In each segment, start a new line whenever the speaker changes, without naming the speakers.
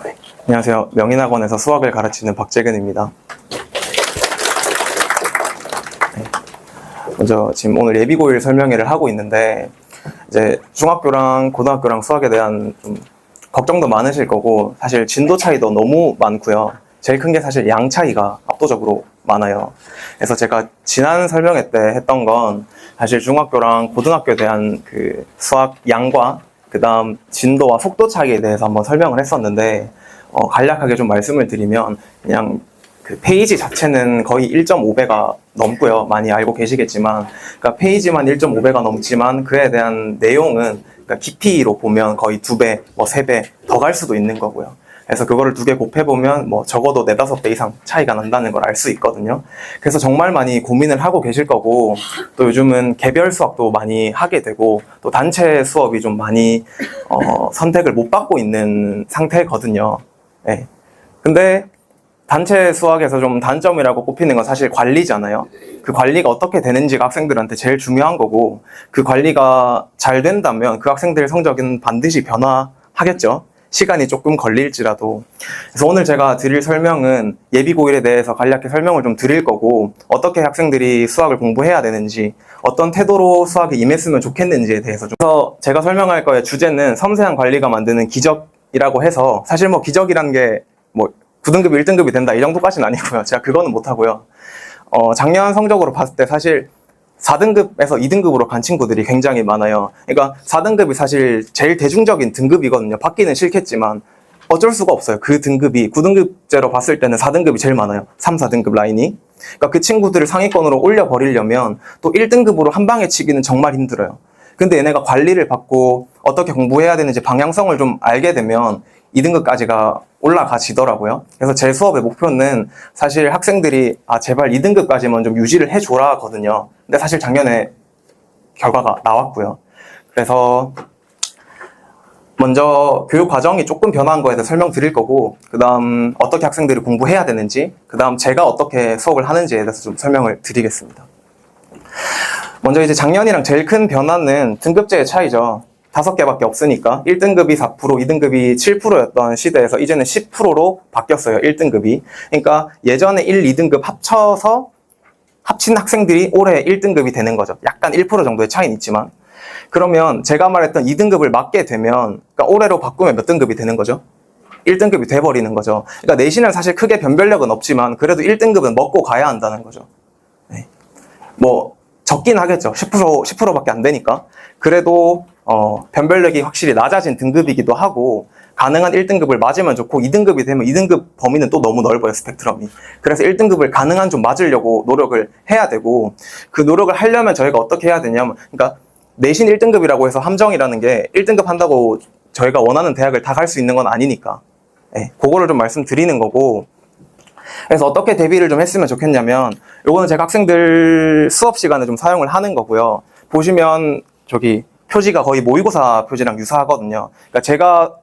네. 안녕하세요. 명인학원에서 수학을 가르치는 박재근입니다. 네. 먼저 지금 오늘 예비고일 설명회를 하고 있는데 이제 중학교랑 고등학교랑 수학에 대한 좀 걱정도 많으실 거고 사실 진도 차이도 너무 많고요. 제일 큰 게 사실 양 차이가 압도적으로 많아요. 그래서 제가 지난 설명회 때 했던 건 사실 중학교랑 고등학교에 대한 그 수학 양과 그 다음 진도와 속도 차이에 대해서 한번 설명을 했었는데 간략하게 좀 말씀을 드리면 그냥 그 페이지 자체는 거의 1.5배가 넘고요. 많이 알고 계시겠지만 그러니까 페이지만 1.5배가 넘지만 그에 대한 내용은 그러니까 깊이로 보면 거의 2배, 뭐 3배 더 갈 수도 있는 거고요. 그래서 그거를 2개 곱해보면 뭐 적어도 4-5배 이상 차이가 난다는 걸 알 수 있거든요. 그래서 정말 많이 고민을 하고 계실 거고 또 요즘은 개별 수학도 많이 하게 되고 또 단체 수업이 좀 많이 선택을 못 받고 있는 상태거든요. 네. 근데 단체 수학에서 좀 단점이라고 꼽히는 건 사실 관리잖아요. 그 관리가 어떻게 되는지가 학생들한테 제일 중요한 거고 그 관리가 잘 된다면 그 학생들의 성적은 반드시 변화하겠죠. 시간이 조금 걸릴지라도. 그래서 오늘 제가 드릴 설명은 예비고일에 대해서 간략히 설명을 좀 드릴 거고 어떻게 학생들이 수학을 공부해야 되는지 어떤 태도로 수학에 임했으면 좋겠는지에 대해서 좀. 그래서 제가 설명할 거의 주제는 섬세한 관리가 만드는 기적이라고 해서 사실 뭐 기적이라는 게 뭐 9등급이 1등급이 된다 이 정도까지는 아니고요. 제가 그거는 못하고요. 작년 성적으로 봤을 때 사실 4등급에서 2등급으로 간 친구들이 굉장히 많아요. 그러니까 4등급이 사실 제일 대중적인 등급이거든요. 받기는 싫겠지만 어쩔 수가 없어요. 그 등급이 9등급제로 봤을 때는 4등급이 제일 많아요. 3, 4등급 라인이. 그러니까 그 친구들을 상위권으로 올려버리려면 또 1등급으로 한 방에 치기는 정말 힘들어요. 근데 얘네가 관리를 받고 어떻게 공부해야 되는지 방향성을 좀 알게 되면 2등급까지가 올라가지더라고요. 그래서 제 수업의 목표는 사실 학생들이 제발 2등급까지만 좀 유지를 해줘라 하거든요. 근데 사실 작년에 결과가 나왔고요. 그래서 먼저 교육 과정이 조금 변화한 거에 대해서 설명드릴 거고 그 다음 어떻게 학생들이 공부해야 되는지 그 다음 제가 어떻게 수업을 하는지에 대해서 좀 설명을 드리겠습니다. 먼저 이제 작년이랑 제일 큰 변화는 등급제의 차이죠. 5개밖에 없으니까 1등급이 4%, 2등급이 7%였던 시대에서 이제는 10%로 바뀌었어요. 1등급이. 그러니까 예전에 1, 2등급 합쳐서 합친 학생들이 올해 1등급이 되는 거죠. 약간 1% 정도의 차이는 있지만. 그러면 제가 말했던 2등급을 맞게 되면 그러니까 올해로 바꾸면 몇 등급이 되는 거죠? 1등급이 돼버리는 거죠. 그러니까 내신은 사실 크게 변별력은 없지만 그래도 1등급은 먹고 가야 한다는 거죠. 네. 뭐 적긴 하겠죠. 10%밖에 안 되니까. 그래도 변별력이 확실히 낮아진 등급이기도 하고 가능한 1등급을 맞으면 좋고 2등급이 되면 2등급 범위는 또 너무 넓어요. 스펙트럼이. 그래서 1등급을 가능한 좀 맞으려고 노력을 해야 되고 그 노력을 하려면 저희가 어떻게 해야 되냐면 그러니까 내신 1등급이라고 해서 함정이라는 게 1등급 한다고 저희가 원하는 대학을 다 갈 수 있는 건 아니니까 네, 그거를 좀 말씀드리는 거고 그래서 어떻게 대비를 좀 했으면 좋겠냐면 요거는 제가 학생들 수업 시간에 좀 사용을 하는 거고요. 보시면 저기 표지가 거의 모의고사 표지랑 유사하거든요. 그러니까 제가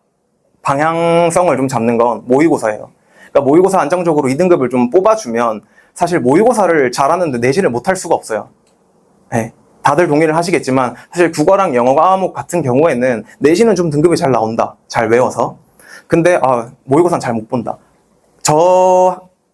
방향성을 좀 잡는 건 모의고사예요. 그러니까 모의고사 안정적으로 2등급을 좀 뽑아주면 사실 모의고사를 잘하는데 내신을 못할 수가 없어요. 네. 다들 동의를 하시겠지만 사실 국어랑 영어 과목 같은 경우에는 내신은 좀 등급이 잘 나온다. 잘 외워서. 근데 모의고사는 잘 못 본다.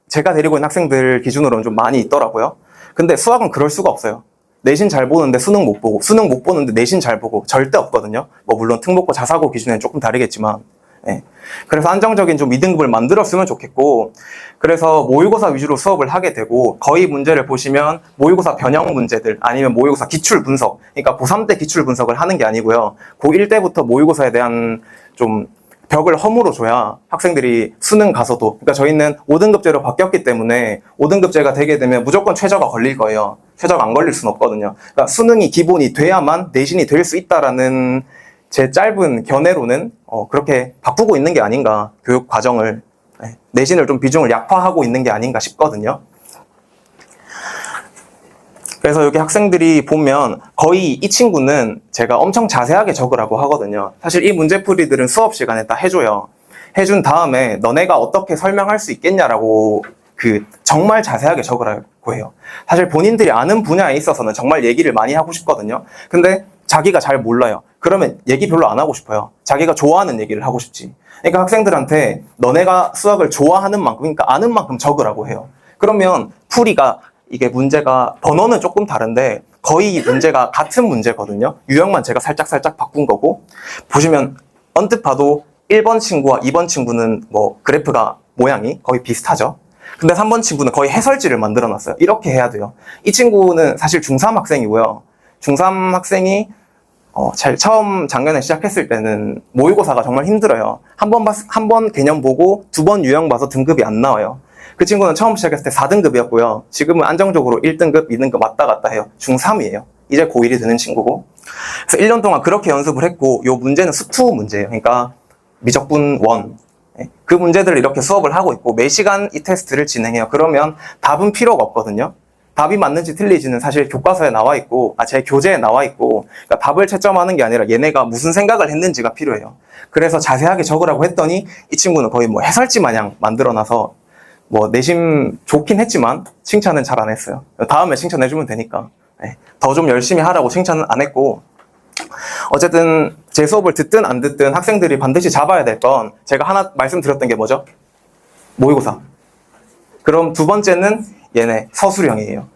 제가 데리고 있는 학생들 기준으로는 좀 많이 있더라고요. 근데 수학은 그럴 수가 없어요. 내신 잘 보는데 수능 못 보고 수능 못 보는데 내신 잘 보고 절대 없거든요. 뭐 물론 특목고 자사고 기준에는 조금 다르겠지만 네. 그래서 안정적인 좀 2등급을 만들었으면 좋겠고 그래서 모의고사 위주로 수업을 하게 되고 거의 문제를 보시면 모의고사 변형 문제들 아니면 모의고사 기출 분석 그러니까 고3 때 기출 분석을 하는 게 아니고요. 고1 때부터 모의고사에 대한 좀 벽을 허물어 줘야 학생들이 수능 가서도 그러니까 저희는 5등급제로 바뀌었기 때문에 5등급제가 되게 되면 무조건 최저가 걸릴 거예요. 최저가 안 걸릴 수는 없거든요. 그러니까 수능이 기본이 돼야만 내신이 될 수 있다라는 제 짧은 견해로는 그렇게 바꾸고 있는 게 아닌가 교육 과정을 내신을 좀 비중을 약화하고 있는 게 아닌가 싶거든요. 그래서 여기 학생들이 보면 거의 이 친구는 제가 엄청 자세하게 적으라고 하거든요. 사실 이 문제풀이들은 수업 시간에 다 해줘요. 해준 다음에 너네가 어떻게 설명할 수 있겠냐라고 정말 자세하게 적으라고 해요. 사실 본인들이 아는 분야에 있어서는 정말 얘기를 많이 하고 싶거든요. 근데 자기가 잘 몰라요. 그러면 얘기 별로 안 하고 싶어요. 자기가 좋아하는 얘기를 하고 싶지. 그러니까 학생들한테 너네가 수학을 좋아하는 만큼, 그러니까 아는 만큼 적으라고 해요. 그러면 풀이가, 이게 문제가 번호는 조금 다른데 거의 문제가 같은 문제거든요. 유형만 제가 살짝 바꾼 거고, 보시면 언뜻 봐도 1번 친구와 2번 친구는 뭐 그래프가 모양이 거의 비슷하죠. 근데 3번 친구는 거의 해설지를 만들어 놨어요. 이렇게 해야 돼요. 이 친구는 사실 중3 학생이고요. 중3 학생이 처음 작년에 시작했을 때는 모의고사가 정말 힘들어요. 한 번 개념 보고 2번 유형 봐서 등급이 안 나와요. 그 친구는 처음 시작했을 때 4등급이었고요. 지금은 안정적으로 1등급, 2등급 왔다 갔다 해요. 중3이에요. 이제 고1이 되는 친구고. 그래서 1년 동안 그렇게 연습을 했고, 요 문제는 수투 문제예요. 그러니까 미적분 1. 그 문제들을 이렇게 수업을 하고 있고, 매시간 이 테스트를 진행해요. 그러면 답은 필요가 없거든요. 답이 맞는지 틀리지는 사실 교과서에 나와 있고, 제 교재에 나와 있고, 그러니까 답을 채점하는 게 아니라 얘네가 무슨 생각을 했는지가 필요해요. 그래서 자세하게 적으라고 했더니 이 친구는 거의 뭐 해설지 마냥 만들어놔서 뭐 내심 좋긴 했지만 칭찬은 잘 안 했어요. 다음에 칭찬해주면 되니까. 더 좀 열심히 하라고 칭찬은 안 했고, 어쨌든 제 수업을 듣든 안 듣든 학생들이 반드시 잡아야 될 건, 제가 하나 말씀드렸던 게 뭐죠? 모의고사. 그럼 두 번째는 얘네 서술형이에요.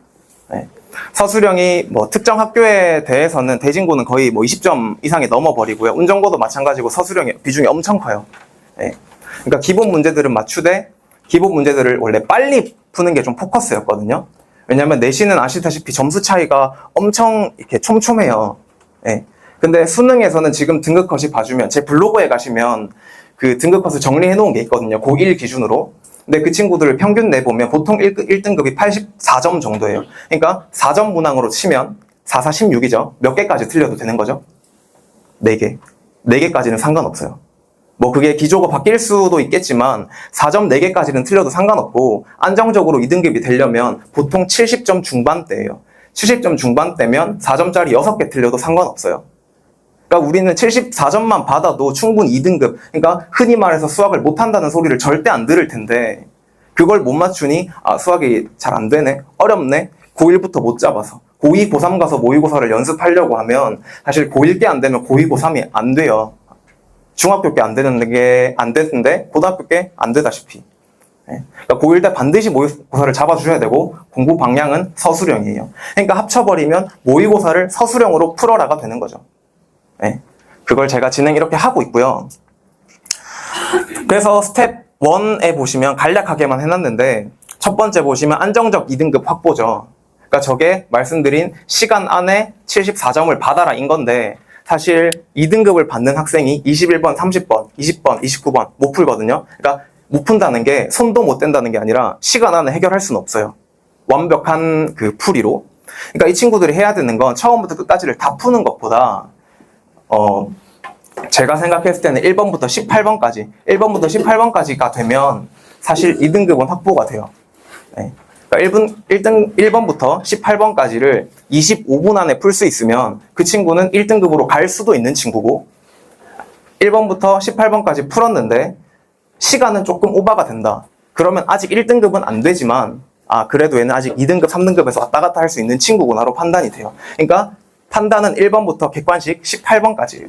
서술형이 뭐 특정 학교에 대해서는 대진고는 거의 뭐 20점 이상이 넘어버리고요. 운정고도 마찬가지고 서술형의 비중이 엄청 커요. 그러니까 기본 문제들은 맞추되, 기본 문제들을 원래 빨리 푸는 게 좀 포커스였거든요. 왜냐면 내신은 아시다시피 점수 차이가 엄청 이렇게 촘촘해요. 근데 수능에서는 지금 등급컷이 봐주면, 제 블로그에 가시면 그 등급컷을 정리해 놓은 게 있거든요. 고1 기준으로. 근데 그 친구들을 평균 내보면 보통 1등급이 84점 정도예요. 그러니까 4점 문항으로 치면 4, 4, 16이죠. 몇 개까지 틀려도 되는 거죠? 4개. 4개까지는 상관없어요. 뭐 그게 기조가 바뀔 수도 있겠지만 4점 4개까지는 틀려도 상관없고, 안정적으로 2등급이 되려면 보통 70점 중반대예요. 70점 중반대면 4점짜리 6개 틀려도 상관없어요. 그러니까 우리는 74점만 받아도 충분히 2등급, 그러니까 흔히 말해서 수학을 못한다는 소리를 절대 안 들을 텐데, 그걸 못 맞추니 수학이 잘 안 되네, 어렵네, 고1부터 못 잡아서 고2, 고3 가서 모의고사를 연습하려고 하면 사실 고1 게 안 되면 고2, 고3이 안 돼요. 중학교 게 안 되는데 고등학교 게 안 되다시피. 그러니까 고1 때 반드시 모의고사를 잡아주셔야 되고, 공부 방향은 서술형이에요. 그러니까 합쳐버리면 모의고사를 서술형으로 풀어라가 되는 거죠. 그걸 제가 진행 이렇게 하고 있고요. 그래서 스텝 1에 보시면 간략하게만 해놨는데, 첫 번째 보시면 안정적 2등급 확보죠. 그러니까 저게 말씀드린 시간 안에 74점을 받아라 인 건데, 사실 2등급을 받는 학생이 21번, 30번, 20번, 29번 못 풀거든요. 그러니까 못 푼다는 게 손도 못 댄다는 게 아니라 시간 안에 해결할 수는 없어요. 완벽한 그 풀이로. 그러니까 이 친구들이 해야 되는 건 처음부터 끝까지를 다 푸는 것보다, 제가 생각했을 때는 1번부터 18번까지가 되면 사실 2등급은 확보가 돼요. 그러니까 1번부터 18번까지를 25분 안에 풀 수 있으면 그 친구는 1등급으로 갈 수도 있는 친구고, 1번부터 18번까지 풀었는데 시간은 조금 오바가 된다. 그러면 아직 1등급은 안 되지만, 그래도 얘는 아직 2등급, 3등급에서 왔다 갔다 할 수 있는 친구구나로 판단이 돼요. 그러니까 판단은 1번부터 객관식 18번까지예요.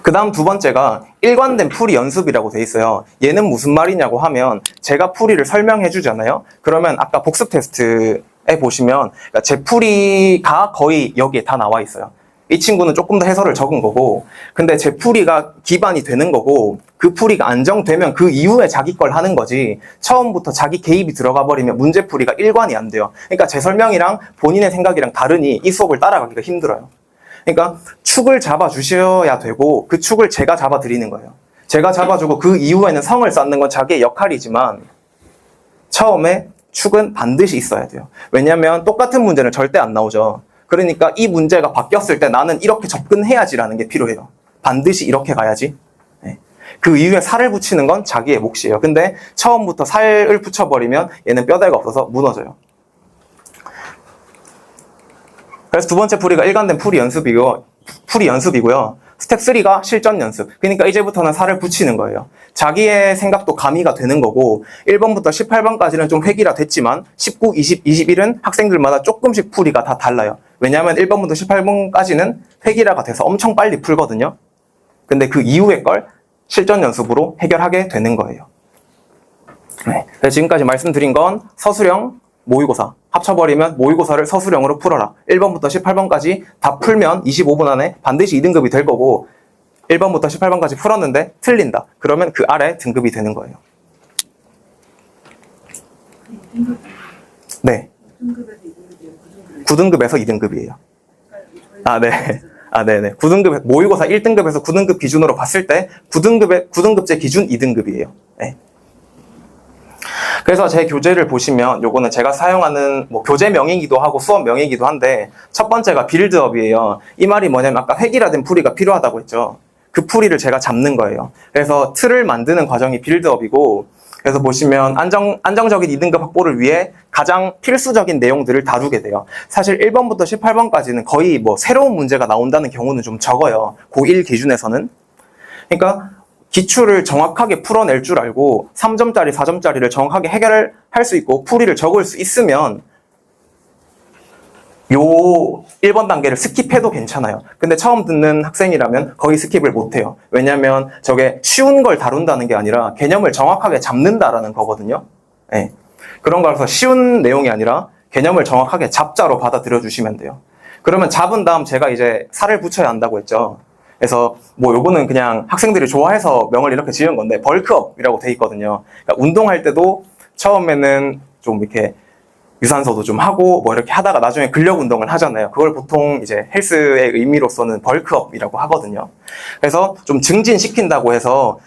그 다음 두 번째가 일관된 풀이 연습이라고 돼 있어요. 얘는 무슨 말이냐고 하면, 제가 풀이를 설명해 주잖아요. 그러면 아까 복습 테스트에 보시면 그러니까 제 풀이가 거의 여기에 다 나와 있어요. 이 친구는 조금 더 해설을 적은 거고, 근데 제 풀이가 기반이 되는 거고, 그 풀이가 안정되면 그 이후에 자기 걸 하는 거지, 처음부터 자기 개입이 들어가 버리면 문제 풀이가 일관이 안 돼요. 그러니까 제 설명이랑 본인의 생각이랑 다르니 이 수업을 따라가기가 힘들어요. 그러니까 축을 잡아 주셔야 되고, 그 축을 제가 잡아 드리는 거예요. 제가 잡아주고 그 이후에는 성을 쌓는 건 자기의 역할이지만, 처음에 축은 반드시 있어야 돼요. 왜냐면 똑같은 문제는 절대 안 나오죠. 그러니까 이 문제가 바뀌었을 때 나는 이렇게 접근해야지라는 게 필요해요. 반드시 이렇게 가야지. 그 이후에 살을 붙이는 건 자기의 몫이에요. 근데 처음부터 살을 붙여버리면 얘는 뼈대가 없어서 무너져요. 그래서 두 번째 풀이가 일관된 풀이 연습이고요. 스텝 3가 실전 연습. 그러니까 이제부터는 살을 붙이는 거예요. 자기의 생각도 가미가 되는 거고 1번부터 18번까지는 좀 획일화 됐지만 19, 20, 21은 학생들마다 조금씩 풀이가 다 달라요. 왜냐하면 1번부터 18번까지는 획일화가 돼서 엄청 빨리 풀거든요. 근데 그 이후의 걸 실전 연습으로 해결하게 되는 거예요. 네. 그래서 지금까지 말씀드린 건 서술형, 모의고사. 합쳐버리면 모의고사를 서술형으로 풀어라. 1번부터 18번까지 다 풀면 25분 안에 반드시 2등급이 될 거고 1번부터 18번까지 풀었는데 틀린다. 그러면 그 아래 등급이 되는 거예요. 네. 9등급에서 2등급이에요. 아, 네. 아, 네네. 9등급, 모의고사 1등급에서 9등급 기준으로 봤을 때 9등급제 기준 2등급이에요. 네. 그래서 제 교재를 보시면 요거는 제가 사용하는 뭐 교재명이기도 하고 수업명이기도 한데 첫 번째가 빌드업이에요. 이 말이 뭐냐면 아까 획일화된 풀이가 필요하다고 했죠. 그 풀이를 제가 잡는 거예요. 그래서 틀을 만드는 과정이 빌드업이고 그래서 보시면 안정적인 2등급 확보를 위해 가장 필수적인 내용들을 다루게 돼요. 사실 1번부터 18번까지는 거의 뭐 새로운 문제가 나온다는 경우는 좀 적어요. 고1 기준에서는. 그러니까 기출을 정확하게 풀어낼 줄 알고 3점짜리, 4점짜리를 정확하게 해결할 수 있고 풀이를 적을 수 있으면 요 1번 단계를 스킵해도 괜찮아요. 근데 처음 듣는 학생이라면 거의 스킵을 못해요. 왜냐면 저게 쉬운 걸 다룬다는 게 아니라 개념을 정확하게 잡는다라는 거거든요. 네. 그런 거라서 쉬운 내용이 아니라 개념을 정확하게 잡자로 받아들여 주시면 돼요. 그러면 잡은 다음 제가 이제 살을 붙여야 한다고 했죠. 그래서 뭐 요거는 그냥 학생들이 좋아해서 명을 이렇게 지은 건데 벌크업이라고 돼 있거든요. 그러니까 운동할 때도 처음에는 좀 이렇게 유산소도 좀 하고 뭐 이렇게 하다가 나중에 근력 운동을 하잖아요. 그걸 보통 이제 헬스의 의미로서는 벌크업이라고 하거든요. 그래서 좀 증진시킨다고 해서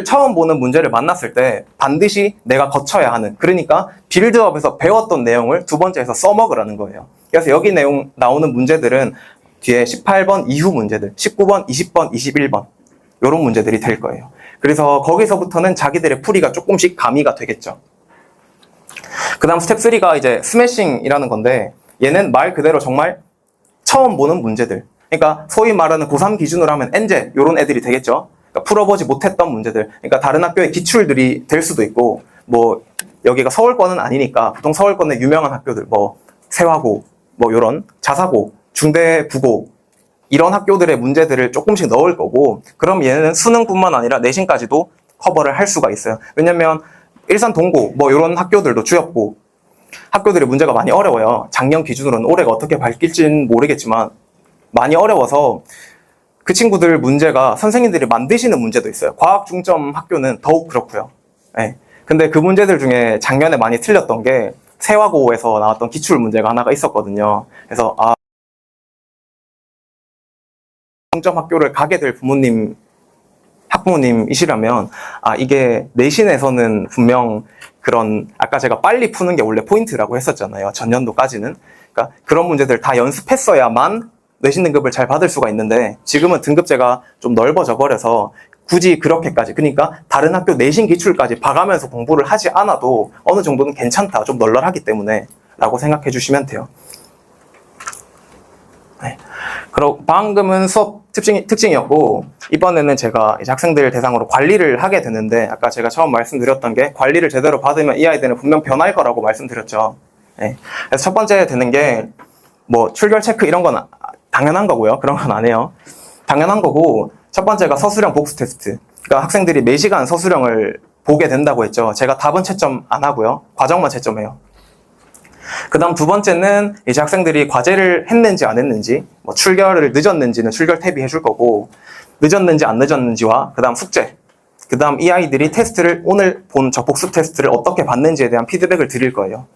처음 보는 문제를 만났을 때 반드시 내가 거쳐야 하는, 그러니까 빌드업에서 배웠던 내용을 두 번째에서 써먹으라는 거예요. 그래서 여기 내용 나오는 문제들은 뒤에 18번 이후 문제들, 19번, 20번, 21번 이런 문제들이 될 거예요. 그래서 거기서부터는 자기들의 풀이가 조금씩 가미가 되겠죠. 그 다음 스텝 3가 이제 스매싱이라는 건데 얘는 말 그대로 정말 처음 보는 문제들, 그러니까 소위 말하는 고3 기준으로 하면 엔제 이런 애들이 되겠죠. 그러니까 풀어보지 못했던 문제들, 그러니까 다른 학교의 기출들이 될 수도 있고 뭐 여기가 서울권은 아니니까 보통 서울권의 유명한 학교들 뭐 세화고 뭐 이런 자사고 중대 부고 이런 학교들의 문제들을 조금씩 넣을 거고, 그럼 얘는 수능뿐만 아니라 내신까지도 커버를 할 수가 있어요. 왜냐면 일산 동고 뭐 이런 학교들도 주였고 학교들의 문제가 많이 어려워요. 작년 기준으로는 올해가 어떻게 바뀔지는 모르겠지만 많이 어려워서 그 친구들 문제가 선생님들이 만드시는 문제도 있어요. 과학 중점 학교는 더욱 그렇고요. 네. 근데 그 문제들 중에 작년에 많이 틀렸던 게 세화고에서 나왔던 기출 문제가 하나가 있었거든요. 그래서 중점 학교를 가게 될 학부모님이시라면 이게 내신에서는 분명 그런 아까 제가 빨리 푸는 게 원래 포인트라고 했었잖아요. 전년도까지는. 그러니까 그런 문제들 다 연습했어야만 내신 등급을 잘 받을 수가 있는데 지금은 등급제가 좀 넓어져 버려서 굳이 그렇게까지, 그러니까 다른 학교 내신 기출까지 봐가면서 공부를 하지 않아도 어느 정도는 괜찮다, 좀 널널하기 때문에 라고 생각해 주시면 돼요. 네. 그리고 방금은 수업 특징이었고 이번에는 제가 이제 학생들 대상으로 관리를 하게 되는데 아까 제가 처음 말씀드렸던 게 관리를 제대로 받으면 이 아이들은 분명 변할 거라고 말씀드렸죠. 네. 그래서 첫 번째 되는 게 뭐 출결 체크 이런 건 당연한 거고요. 그런 건 안 해요. 당연한 거고 첫 번째가 서술형 복수 테스트. 그러니까 학생들이 매시간 서술형을 보게 된다고 했죠. 제가 답은 채점 안 하고요. 과정만 채점해요. 그 다음 두 번째는 이제 학생들이 과제를 했는지 안 했는지, 뭐 출결을 늦었는지는 출결 탭이 해줄 거고, 늦었는지 안 늦었는지와 그 다음 숙제, 그 다음 이 아이들이 테스트를 오늘 본 저 복습 테스트를 어떻게 봤는지에 대한 피드백을 드릴 거예요.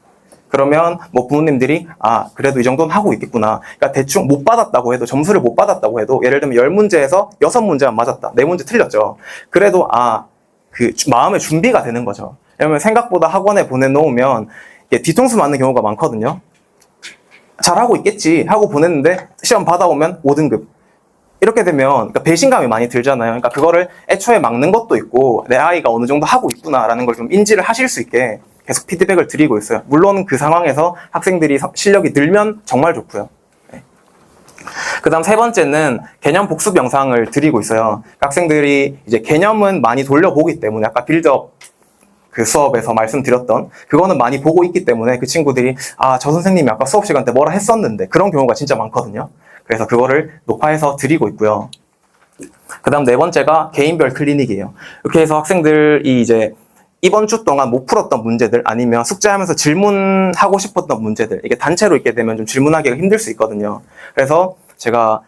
그러면 뭐 부모님들이 그래도 이 정도는 하고 있겠구나. 그러니까 대충 못 받았다고 해도, 점수를 못 받았다고 해도 예를 들면 10문제에서 6문제만 맞았다, 4문제 틀렸죠. 그래도 그 마음의 준비가 되는 거죠. 왜냐면 생각보다 학원에 보내놓으면 뒤통수 맞는 경우가 많거든요. 잘하고 있겠지 하고 보냈는데 시험 받아오면 5등급. 이렇게 되면 그러니까 배신감이 많이 들잖아요. 그러니까 그거를 애초에 막는 것도 있고 내 아이가 어느 정도 하고 있구나라는 걸 좀 인지를 하실 수 있게 계속 피드백을 드리고 있어요. 물론 그 상황에서 학생들이 실력이 늘면 정말 좋고요. 네. 그 다음 세 번째는 개념 복습 영상을 드리고 있어요. 학생들이 이제 개념은 많이 돌려보기 때문에 아까 빌드업 그 수업에서 말씀드렸던 그거는 많이 보고 있기 때문에 그 친구들이 아, 저 선생님이 아까 수업 시간 때 뭐라 했었는데 그런 경우가 진짜 많거든요. 그래서 그거를 녹화해서 드리고 있고요. 그 다음 네 번째가 개인별 클리닉이에요. 이렇게 해서 학생들이 이제 이번 주 동안 못 풀었던 문제들 아니면 숙제하면서 질문하고 싶었던 문제들 이게 단체로 있게 되면 좀 질문하기가 힘들 수 있거든요. 그래서 제가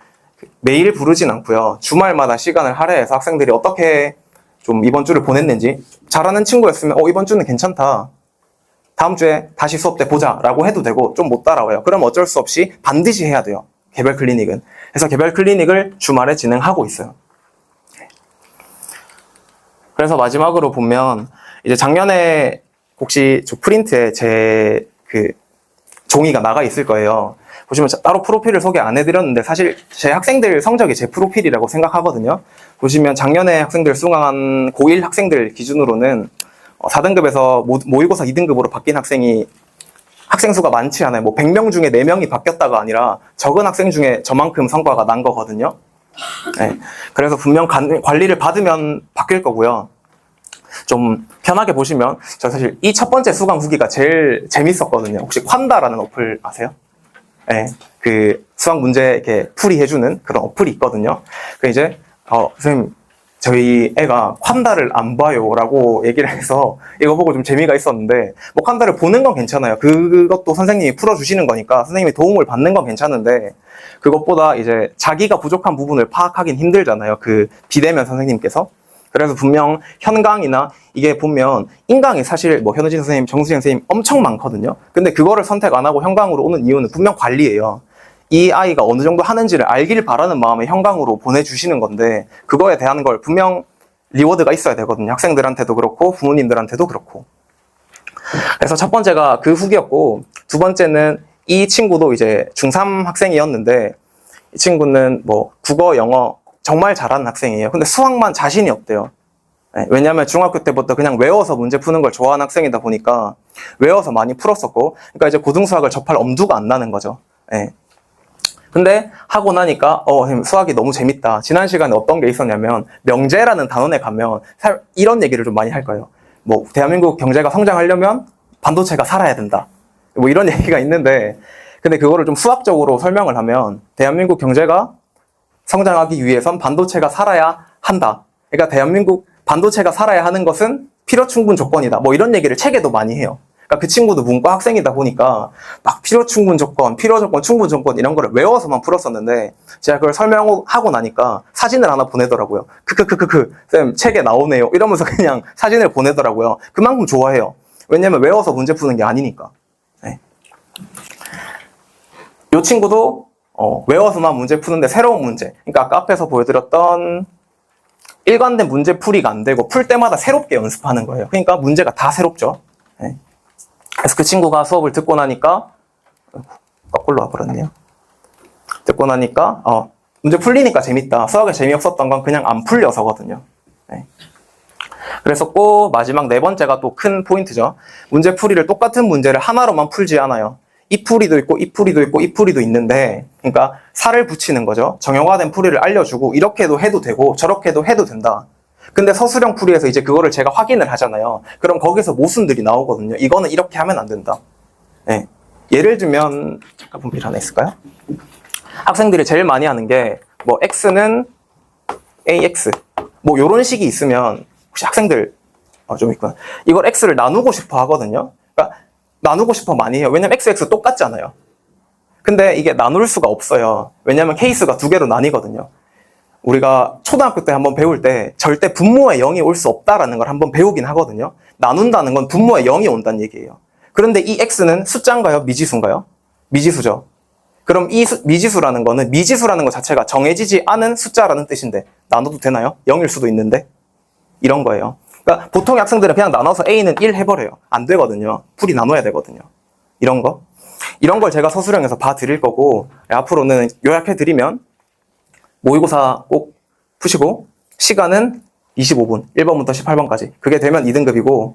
매일 부르진 않고요. 주말마다 시간을 할애해서 학생들이 어떻게 좀 이번 주를 보냈는지 잘하는 친구였으면 이번 주는 괜찮다. 다음 주에 다시 수업 때 보자 라고 해도 되고 좀 못 따라와요. 그럼 어쩔 수 없이 반드시 해야 돼요. 개별 클리닉은. 그래서 개별 클리닉을 주말에 진행하고 있어요. 그래서 마지막으로 보면 이제 작년에 혹시 저 프린트에 제 그 종이가 나가 있을 거예요. 보시면 따로 프로필을 소개 안 해드렸는데 사실 제 학생들 성적이 제 프로필이라고 생각하거든요. 보시면 작년에 학생들 수강한 고1 학생들 기준으로는 4등급에서 모의고사 2등급으로 바뀐 학생이 학생 수가 많지 않아요. 뭐 100명 중에 4명이 바뀌었다가 아니라 적은 학생 중에 저만큼 성과가 난 거거든요. 네. 그래서 분명 관리를 받으면 바뀔 거고요. 좀 편하게 보시면 저 사실 이 첫 번째 수강 후기가 제일 재밌었거든요. 혹시 콴다라는 어플 아세요? 네, 그 수학 문제 이렇게 풀이해주는 그런 어플이 있거든요. 그 이제 선생님 저희 애가 콴다를 안 봐요라고 얘기를 해서 이거 보고 좀 재미가 있었는데 뭐 콴다를 보는 건 괜찮아요. 그것도 선생님이 풀어주시는 거니까 선생님이 도움을 받는 건 괜찮은데 그것보다 이제 자기가 부족한 부분을 파악하긴 힘들잖아요. 그 비대면 선생님께서. 그래서 분명 현강이나 이게 보면 인강이 사실 뭐 현우진 선생님, 정수영 선생님 엄청 많거든요. 근데 그거를 선택 안 하고 현강으로 오는 이유는 분명 관리예요. 이 아이가 어느 정도 하는지를 알길 바라는 마음에 현강으로 보내주시는 건데 그거에 대한 걸 분명 리워드가 있어야 되거든요. 학생들한테도 그렇고 부모님들한테도 그렇고. 그래서 첫 번째가 그 후기였고 두 번째는 이 친구도 이제 중3 학생이었는데 이 친구는 뭐 국어, 영어 정말 잘하는 학생이에요. 근데 수학만 자신이 없대요. 네, 왜냐하면 중학교 때부터 그냥 외워서 문제 푸는 걸 좋아하는 학생이다 보니까 외워서 많이 풀었었고 그러니까 이제 고등수학을 접할 엄두가 안 나는 거죠. 네. 근데 하고 나니까 선생님 수학이 너무 재밌다. 지난 시간에 어떤 게 있었냐면 명제라는 단원에 가면 이런 얘기를 좀 많이 할 거예요. 뭐 대한민국 경제가 성장하려면 반도체가 살아야 된다. 뭐 이런 얘기가 있는데 근데 그거를 좀 수학적으로 설명을 하면 대한민국 경제가 성장하기 위해선 반도체가 살아야 한다. 그러니까 대한민국 반도체가 살아야 하는 것은 필요 충분 조건이다. 뭐 이런 얘기를 책에도 많이 해요. 그러니까 그 친구도 문과 학생이다 보니까 막 필요 충분 조건, 필요 조건, 충분 조건 이런 거를 외워서만 풀었었는데 제가 그걸 설명하고 나니까 사진을 하나 보내더라고요. 쌤 책에 나오네요. 이러면서 그냥 사진을 보내더라고요. 그만큼 좋아해요. 왜냐면 외워서 문제 푸는 게 아니니까. 네. 이 친구도 외워서만 문제 푸는데 새로운 문제. 그러니까 아까 앞에서 보여드렸던 일관된 문제 풀이가 안 되고 풀 때마다 새롭게 연습하는 거예요. 그러니까 문제가 다 새롭죠. 네. 그래서 그 친구가 수업을 듣고 나니까 거꾸로 와버렸네요. 듣고 나니까 문제 풀리니까 재밌다. 수학에 재미없었던 건 그냥 안 풀려서거든요. 네. 그래서 꼭 마지막 네 번째가 또 큰 포인트죠. 문제 풀이를 똑같은 문제를 하나로만 풀지 않아요. 이 풀이도 있고 이 풀이도 있고 이 풀이도 있는데 그러니까 살을 붙이는 거죠. 정형화된 풀이를 알려주고 이렇게도 해도 되고 저렇게도 해도 된다. 근데 서술형 풀이에서 이제 그거를 제가 확인을 하잖아요. 그럼 거기서 모순들이 나오거든요. 이거는 이렇게 하면 안 된다. 네. 예를 들면 잠깐 분필 하나 있을까요? 학생들이 제일 많이 하는 게 뭐 x는 ax 뭐 요런 식이 있으면 혹시 학생들 좀 있구나. 이걸 x를 나누고 싶어 하거든요. 그러니까 나누고 싶어 많이 해요. 왜냐면 x 똑같잖아요. 근데 이게 나눌 수가 없어요. 왜냐면 케이스가 두 개로 나뉘거든요. 우리가 초등학교 때 한번 배울 때 절대 분모에 0이 올 수 없다라는 걸 한번 배우긴 하거든요. 나눈다는 건 분모에 0이 온다는 얘기예요. 그런데 이 x는 숫자인가요? 미지수인가요? 미지수죠. 그럼 이 미지수라는 거는 미지수라는 것 자체가 정해지지 않은 숫자라는 뜻인데 나눠도 되나요? 0일 수도 있는데 이런 거예요. 그러니까 보통의 학생들은 그냥 나눠서 A는 1 해버려요. 안 되거든요. 풀이 나눠야 되거든요. 이런 걸 제가 서술형에서 봐드릴 거고 앞으로는 요약해드리면 모의고사 꼭 푸시고 시간은 25분 1번부터 18번까지 그게 되면 2등급이고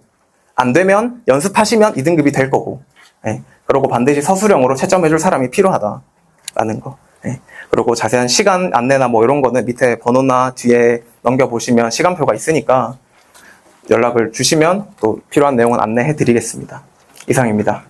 안 되면 연습하시면 2등급이 될 거고 네. 그러고 반드시 서술형으로 채점해줄 사람이 필요하다라는 거 네. 그리고 자세한 시간 안내나 뭐 이런 거는 밑에 번호나 뒤에 넘겨보시면 시간표가 있으니까 연락을 주시면 또 필요한 내용은 안내해 드리겠습니다. 이상입니다.